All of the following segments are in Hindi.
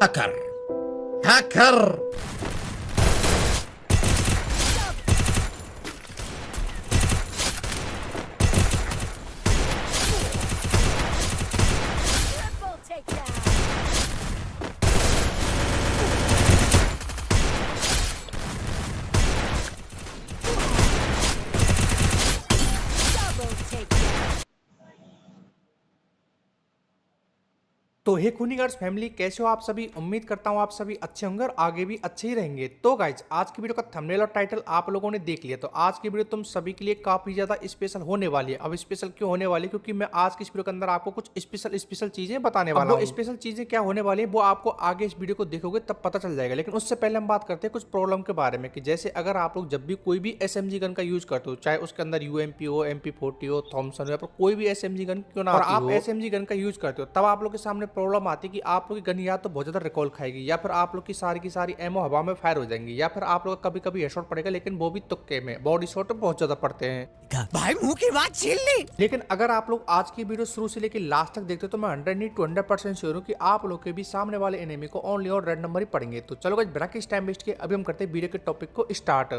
Hacker hacker. Triple takedown. Double takedown. तो हे खूनीगार्ड्स फैमिली, कैसे हो आप सभी। उम्मीद करता हूँ आप सभी अच्छे होंगे और आगे भी अच्छे ही रहेंगे। तो गाइज, आज की वीडियो का थंबनेल और टाइटल आप लोगों ने देख लिया। तो आज की वीडियो तुम सभी के लिए काफी ज्यादा स्पेशल होने वाली है। अब स्पेशल क्यों होने वाली है? क्योंकि मैं आज की इस वीडियो के अंदर आपको कुछ स्पेशल चीजें बताने वाला हूँ। स्पेशल चीजें क्या होने वाली है वो आपको आगे इस वीडियो को देखोगे तब पता चल जाएगा। लेकिन उससे पहले हम बात करते हैं कुछ प्रॉब्लम के बारे में, कि जैसे अगर आप लोग जब भी कोई भी SMG गन का यूज करते हो, चाहे उसके अंदर UMP हो, MP40 हो, थॉमसन हो, या फिर कोई भी SMG गन क्यों ना और आप SMG गन का यूज करते हो, तब आप लोग के सामने प्रॉब्लम आती है कि आप लोग की गन या तो बहुत ज्यादा रिकॉल खाएगी, या फिर आप लोग की सारी एमओ हवा में फायर हो जाएंगी, या फिर आप लोग कभी कभी हेडशॉट पड़ेगा, लेकिन वो भी तुक्के में। बॉडी शॉट बहुत ज्यादा पड़ते हैं। भाई मुंह की बात छीन ली। लेकिन अगर आप लोग आज की वीडियो शुरू से लेकर लास्ट तक देखते हो तो मैं 100% श्योर हूँ कि आप लोग के भी सामने वाले एनिमी को ओनली और रेड नंबर ही पड़ेंगे। तो चलो गाइस, बिना किसी टाइम वेस्ट के अभी हम करते हैं वीडियो के टॉपिक को स्टार्ट।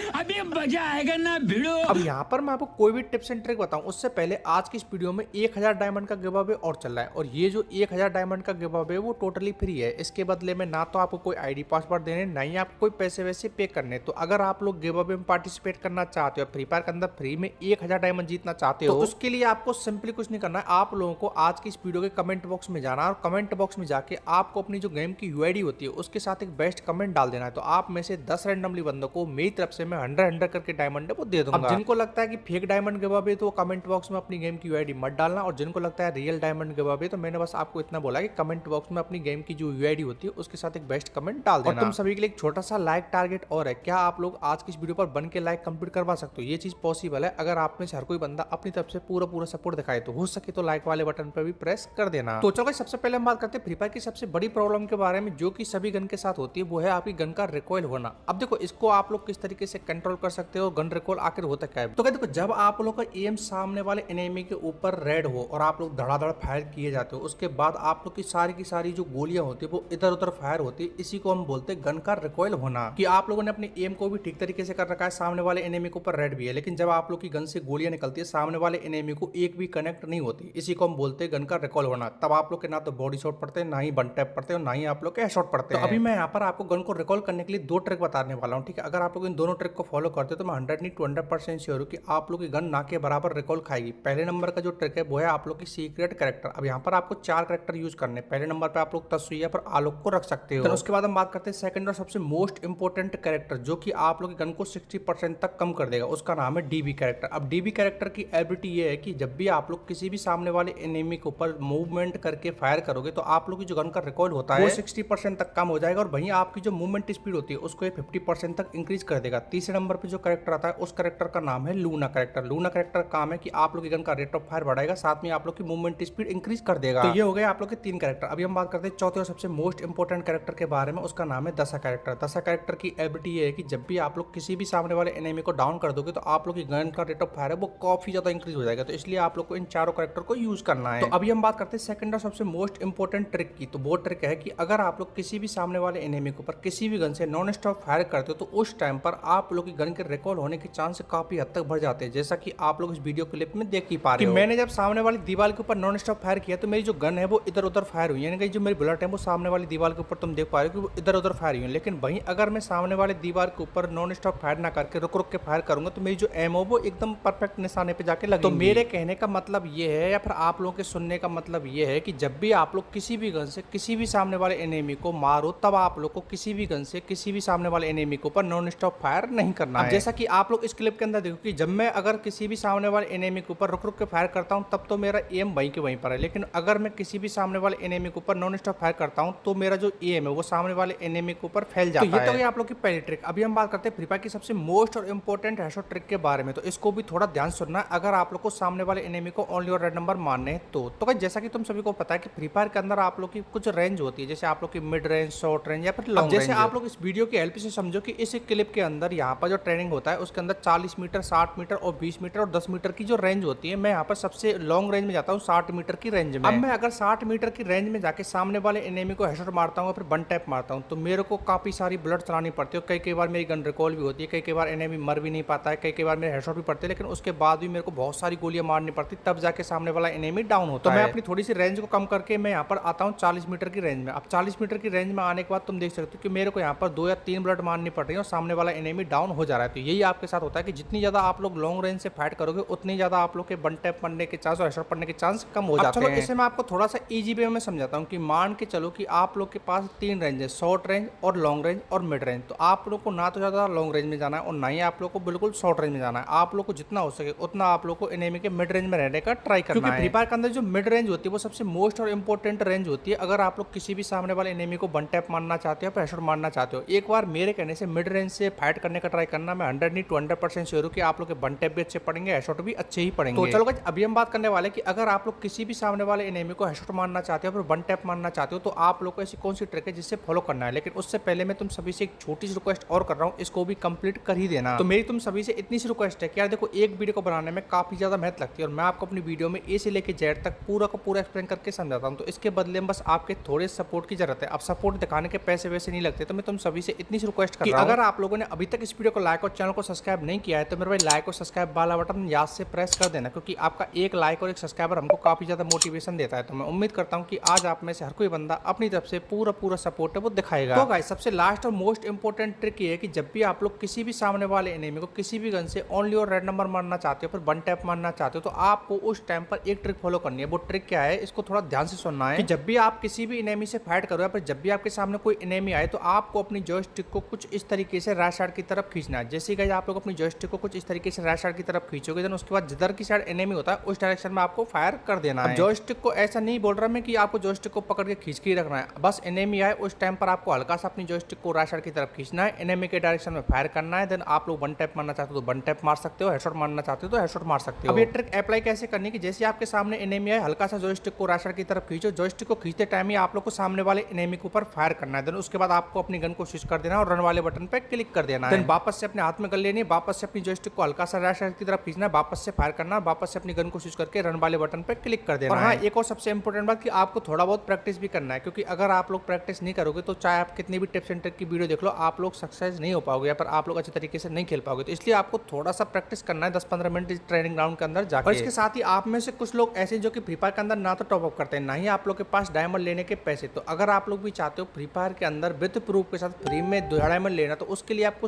अभी मजा आएगा ना भिड़ो। अब यहाँ पर मैं आपको कोई भी टिप्स एंड ट्रिक बताऊं उससे पहले आज की इस वीडियो में 1000 डायमंड का गिव अवे और चल रहा है। और ये जो 1000 डायमंड का गिव अवे वो टोटली फ्री है। इसके बदले में ना तो आपको कोई आईडी पासवर्ड देने, ना ही आपको कोई पैसे वैसे पे करने। तो अगर आप लोग गिव अवे में पार्टिसिपेट करना चाहते हो, फ्री फायर के अंदर फ्री में 1000 डायमंड जीतना चाहते हो, तो उसके लिए आपको सिंपली कुछ नहीं करना है। आप लोगों को आज की इस वीडियो के कमेंट बॉक्स में जाना और कमेंट बॉक्स में जाके आपको अपनी जो गेम की यूआईडी होती है उसके साथ एक बेस्ट कमेंट डाल देना है। तो आप में से 10 रैंडमली बंदों को मेरी तरफ से मैं 100 करके डायमंड वो दे दूंगा। अब जिनको लगता है कि फेक डायमंड गिव अवे, तो वो कमेंट बॉक्स में अपनी गेम की यूआईडी मत डालना। और जिनको लगता है रियल डायमंड गिव अवे, तो मैंने बस आपको इतना बोला कि कमेंट बॉक्स में अपनी गेम की जो यूआईडी होती है उसके साथ एक बेस्ट कमेंट डाल देना। और तुम सभी के लिए एक छोटा सा लाइक टारगेट और है, क्या आप लोग आज की इस वीडियो पर बन के लाइक कंप्लीट करवा सकते हो? ये चीज पॉसिबल है अगर आप में से हर कोई बंदा अपनी तरफ से पूरा सपोर्ट दिखाए। तो हो सके तो लाइक वाले बटन पर भी प्रेस कर देना। तो चलो सबसे पहले हम बात करते हैं फ्री फायर की सबसे बड़ी प्रॉब्लम के बारे में, जो कि सभी गन के साथ होती है। वो है आपकी गन का रिकॉइल होना। अब देखो, इसको आप लोग किस तरीके से कंट्रोल कर सकते हो। गन रिकॉइल आखिर होता क्या है? तो क्या देखो, जब आप लोग का एम सामने वाले एनिमी के ऊपर रेड हो और आप लोग धड़ाधड़ फायर किए जाते हो, उसके बाद आप लोग की सारी जो गोलियां होती है वो इधर उधर फायर होती है। इसी को हम बोलते हैं गन का रिकॉइल होना। कि आप लोगों ने अपने एम को भी ठीक तरीके से कर रखा है, सामने वाले एनिमी के ऊपर रेड भी है, लेकिन जब आप लोग की गन से गोलियां निकलती है सामने वाले एनिमी को एक भी कनेक्ट नहीं होती। इसी को हम बोलते हैं गन का रिकॉइल होना। तब आप लोग के ना तो बॉडी शॉट पड़ते हैं, ना ही वन टैप पड़ते हैं, ना ही आप लोग के हेडशॉट पड़ते हैं। तो अभी मैं यहाँ पर आपको गन को रिकॉइल करने के लिए 2 ट्रिक बताने वाला हूँ, ठीक है। अगर आप लोग इन दोनों ट्रिक को फॉलो करते हो तो मैं 100% श्योर हूँ कि आप लोग की गन ना के बराबर रिकॉल खाएगी। पहले नंबर का जो ट्रिक है वो है आप लोग की सीक्रेट कैरेक्टर। अब यहाँ पर आपको 4 कैरेक्टर यूज करने। पहले नंबर पे आप लोग तस्वीर पर आलोक को रख सकते हो। तो उसके बाद हम बात करते हैं सेकंड और सबसे मोस्ट इंपोर्टेंट कैरेक्टर, जो कि आप लोग की गन को 60% तक कम कर देगा। उसका नाम है डीबी कैरेक्टर। अब डीबी कैरेक्टर की एबिलिटी ये है कि जब भी आप लोग किसी भी सामने वाले एनिमी के ऊपर मूवमेंट करके फायर करोगे तो आप लोग की जो गन का रिकॉइल होता है वो 60% तक कम हो जाएगा। और वहीं आपकी जो मूवमेंट स्पीड होती है उसको 50% तक इंक्रीज कर देगा। तीसरे नंबर पे जो कैरेक्टर आता है उस कैरेक्टर का नाम है लूना कैरेक्टर। लूना कैरेक्टर का काम है कि आप लोग की गन का रेट ऑफ फायर बढ़ाएगा, साथ में आप लोग की मूवमेंट स्पीड इंक्रीज कर देगा। तो ये हो गए आप लोग के 3 कैरेक्टर। अभी हम बात करते हैं चौथे और सबसे मोस्ट इंपोर्टेंट कैरेक्टर के बारे में। उसका नाम है दशा कैरेक्टर। दशा कैरेक्टर की एबिलिटी ये है कि जब भी आप लोग किसी भी सामने वाले एनिमी को डाउन कर दोगे तो आप लोग की गन का रेट ऑफ फायर है वो काफी ज्यादा इंक्रीज हो जाएगा। तो इसलिए आप लोग को इन चारों कैरेक्टर को यूज करना है। तो अभी हम बात करते हैं सेकंड और सबसे मोस्ट इंपोर्टेंट ट्रिक की। तो वो ट्रिक है कि अगर आप लोग किसी भी सामने वाले एनिमी के ऊपर किसी भी गन से नॉन स्टॉप फायर करते हो तो उस टाइम पर आप लोग की गन के रिकॉल होने के चांस काफी हद तक बढ़ जाते हैं। जैसा कि आप लोग इस वीडियो क्लिप में देख ही पा रहे हो। मैंने जब सामने वाली दीवार के ऊपर नॉन स्टॉप फायर किया तो मेरी जो गन है वो इधर उधर फायर हुई, यानी कि जो मेरी बुलेट है वो सामने वाली दीवार के ऊपर तुम देख पा रहे हो कि वो इधर उधर फायर हुई है। लेकिन वहीं अगर मैं सामने वाले दीवार के ऊपर नॉन स्टॉप फायर ना करके रुक रुक के फायर करूंगा तो मेरी जो एमओ वो एकदम परफेक्ट निशाने पे जाके लगेगी। तो मेरे कहने का मतलब ये है, या फिर आप लोगों के सुनने का मतलब ये है कि जब भी आप लोग किसी भी गन से किसी भी सामने वाले एनिमी को मारो तब आप लोग को किसी भी गन से किसी भी सामने वाले एनिमी के ऊपर नॉन स्टॉप फायर नहीं करना है। जैसा कि आप लोग इस क्लिप के अंदर देखो कि जब मैं अगर किसी भी सामने वाले एनिमी के ऊपर रुक रुक के फायर करता हूं तब तो मेरा एम वहीं के वहीं पर है, लेकिन अगर मैं किसी भी सामने वाले एनिमी के ऊपर नॉन स्टॉप फायर करता हूं तो मेरा जो एम है वो सामने वाले एनिमी के ऊपर फैल जाता है। तो ये तो ये आप लोग की पहली ट्रिक। अभी हम बात करते हैं फ्री फायर की सबसे मोस्ट और इंपोर्टेंट हेडशॉट ट्रिक के बारे में। तो इसको भी थोड़ा ध्यान सुनना है अगर आप लोग को सामने वाले एनिमी को ओनली और रेड नंबर मारने हैं तो जैसा कि तुम सभी को पता है कि फ्री फायर के अंदर आप लोग की कुछ रेंज होती है, जैसे आप लोग की मिड रेंज, शॉर्ट रेंज या फिर लॉन्ग रेंज। जैसे आप लोग इस वीडियो की हेल्प से समझो कि इस क्लिप के अंदर यहाँ पर पर जो ट्रेनिंग होता है उसके अंदर 40 मीटर, 60 मीटर और 20 मीटर और 10 मीटर की जो रेंज होती है, मैं यहाँ पर सबसे लॉन्ग रेंज में जाता हूँ 60 मीटर की रेंज में। अब मैं अगर 60 मीटर की रेंज में जाके सामने वाले एनिमी को हेडशॉट मारता हूँ, फिर वन टैप मारता हूँ, तो मेरे को काफी सारी बुलेट चलानी पड़ती है। कई बार मेरी गन रिकॉल भी होती है, कई बार एनिमी मर भी नहीं पाता है, कई बार मेरे हेडशॉट भी पड़ते हैं, लेकिन उसके बाद भी मेरे को बहुत सारी गोलियां मारनी पड़ती, तब जाके सामने वाला एनिमी डाउन होता है। तो मैं अपनी थोड़ी सी रेंज को कम करके मैं यहाँ पर आता हूँ 40 मीटर की रेंज में। अब 40 मीटर की रेंज में आने के बाद तुम देख सकते हो कि मेरे को यहाँ पर 2 या 3 बुलेट मारनी पड़ रही है और सामने वाला एनिमी डाउन हो जा रहा है। तो यही आपके साथ होता है कि जितनी ज्यादा आप लोग लॉन्ग रेंज से फाइट करोगे, उतनी ज्यादा आप लोग के वन टैप पड़ने के चांस और हेडशॉट पड़ने के चांस कम हो जाते हैं। इसे मैं आपको थोड़ा सा इजी वे में समझाता हूँ कि मान के चलो कि आप लोग के पास 3 रेंज है, शॉर्ट रेंज और लॉन्ग रेंज और मिड रेंज। तो आप लोग को ना तो ज्यादा लॉन्ग रेंज में जाना है और ना ही आप लोग को बिल्कुल शॉर्ट रेंज में जाना है। आप लोग को जितना हो सके उतना आप लोग को एनिमी के मिड रेंज में रहने का ट्राई करना है, क्योंकि फ्री फायर के अंदर जो मिड रेंज होती है वो सबसे मोस्ट और इंपॉर्टेंट रेंज होती है। अगर आप लोग किसी भी सामने वाले एनिमी को वन टैप मारना चाहते हो, हेडशॉट मारना चाहते हो, एक बार मेरे कहने से मिड रेंज से फाइट करने का ट्राई करना। मैं 100 नहीं 200% श्योर हूं कि आप लोग के वन टैप भी अच्छे पड़ेंगे, हेडशॉट भी अच्छे ही पड़ेंगे। तो चलो गाइस, अभी हम बात करने वाले कि अगर आप लोग किसी भी सामने वाले एनिमी को हेडशॉट मारना चाहते हो, फिर वन टैप मारना चाहते हो, तो आप लोग को ऐसी कौन सी ट्रिक है जिससे फॉलो करना है। लेकिन उससे पहले मैं तुम सभी से एक छोटी सी रिक्वेस्ट और कर रहा हूँ, इसको भी कंप्लीट कर ही देना। तो मेरी तुम सभी से इतनी सी रिक्वेस्ट है कि यार देखो, एक वीडियो को बनाने में काफी ज्यादा मेहनत लगती है और मैं आपको अपनी वीडियो में ए से लेके जेड तक पूरा का पूरा एक्सप्लेन करके समझाता हूँ। तो इसके बदले में बस आपके थोड़े सपोर्ट की जरूरत है। अब सपोर्ट दिखाने के पैसे वैसे नहीं लगते, तो मैं तुम सभी से इतनी सी रिक्वेस्ट कर रहा हूं, अगर आप लोगों ने अभी तक इस वीडियो को लाइक और चैनल को सब्सक्राइब नहीं किया है, तो मेरे भाई लाइक और सब्सक्राइब वाला बटन याद से प्रेस कर देना, क्योंकि आपका एक लाइक और एक सब्सक्राइबर हमको काफी ज्यादा मोटिवेशन देता है। तो मैं उम्मीद करता हूँ कि आज आप में से हर कोई बंदा अपनी तरफ से पूरा सपोर्ट है वो दिखाएगा। तो गाइस, सबसे लास्ट और मोस्ट इंपोर्टेंट ट्रिक ये है कि जब भी आप लोग किसी भी सामने वाले एनिमी को किसी भी गन से ओनली और रेड नंबर मारना चाहते हो, फिर वन टैप मारना चाहते हो, तो आपको उस टाइम पर एक ट्रिक फॉलो करनी है। वो ट्रिक क्या है, इसको थोड़ा ध्यान से सुनना है कि जब भी आप किसी भी एनिमी से फाइट करो या फिर जब भी आपके सामने कोई एनिमी आए, तो आपको अपनी जॉयस्टिक को कुछ इस तरीके से राइट साइड की तरफ खींचना है। जैसे कि आप लोग अपनी जॉयस्टिक को कुछ इस तरीके से राइट साइड की तरफ खींचोगे, देन उसके बाद जिधर की साइड एनिमी होता है उस डायरेक्शन में आपको फायर कर देना है। जॉयस्टिक को ऐसा नहीं बोल रहा मैं कि आपको जॉयस्टिक को पकड़ के खींच के रखना है, बस एनिमी आए उस टाइम पर आपको हल्का सा अपनी जॉयस्टिक को राइट साइड की तरफ खींचना है, एनिमी के डायरेक्शन में फायर करना है। देन आप लोग वन टैप मारना चाहते हो तो वन टैप मार सकते हो, हेडशॉट मारना चाहते हो तो हेडशॉट मार सकते हो। अब ये ट्रिक अप्लाई कैसे करनी है कि जैसे आपके सामने एनिमी आए, हल्का सा जॉयस्टिक को राइट साइड की तरफ खींचो, जॉयस्टिक को खींचते टाइम ही आप लोग को सामने वाले एनिमी के ऊपर फायर करना है। देन उसके बाद आपको अपनी गन को स्विच कर देना और रन वाले बटन पे क्लिक कर देना है। देन वापस से अपने हाथ में गन लेनी है, वापस से अपनी जॉयस्टिक को हल्का सा राइट साइड की तरफ खींचना है, वापस से फायर करना, वापस से अपनी गन को स्विच करके रन वाले बटन पे क्लिक कर देना है। और हाँ, एक और सबसे इंपॉर्टेंट बात कि आपको थोड़ा बहुत प्रैक्टिस भी करना है, क्योंकि अगर आप लोग प्रैक्टिस नहीं करोगे तो चाहे आप कितनी भी टिप्स एंड ट्रिक की वीडियो देख लो, आप लोग सक्सेस नहीं हो पाओगे या फिर आप लोग अच्छे तरीके से नहीं खेल पाओगे। तो इसलिए आपको थोड़ा सा प्रैक्टिस करना है 10-15 मिनट ट्रेनिंग ग्राउंड के अंदर जाकर। और इसके साथ ही आप में से कुछ लोग ऐसे जो कि फ्री फायर के अंदर ना तो टॉप अप करते हैं, ना ही आप लोग के पास डायमंड लेने के पैसे। तो अगर आप लोग भी चाहते हो फ्री फायर के अंदर विद प्रूफ के साथ फ्री में 2 डायमंड लेना, तो उसके लिए आपको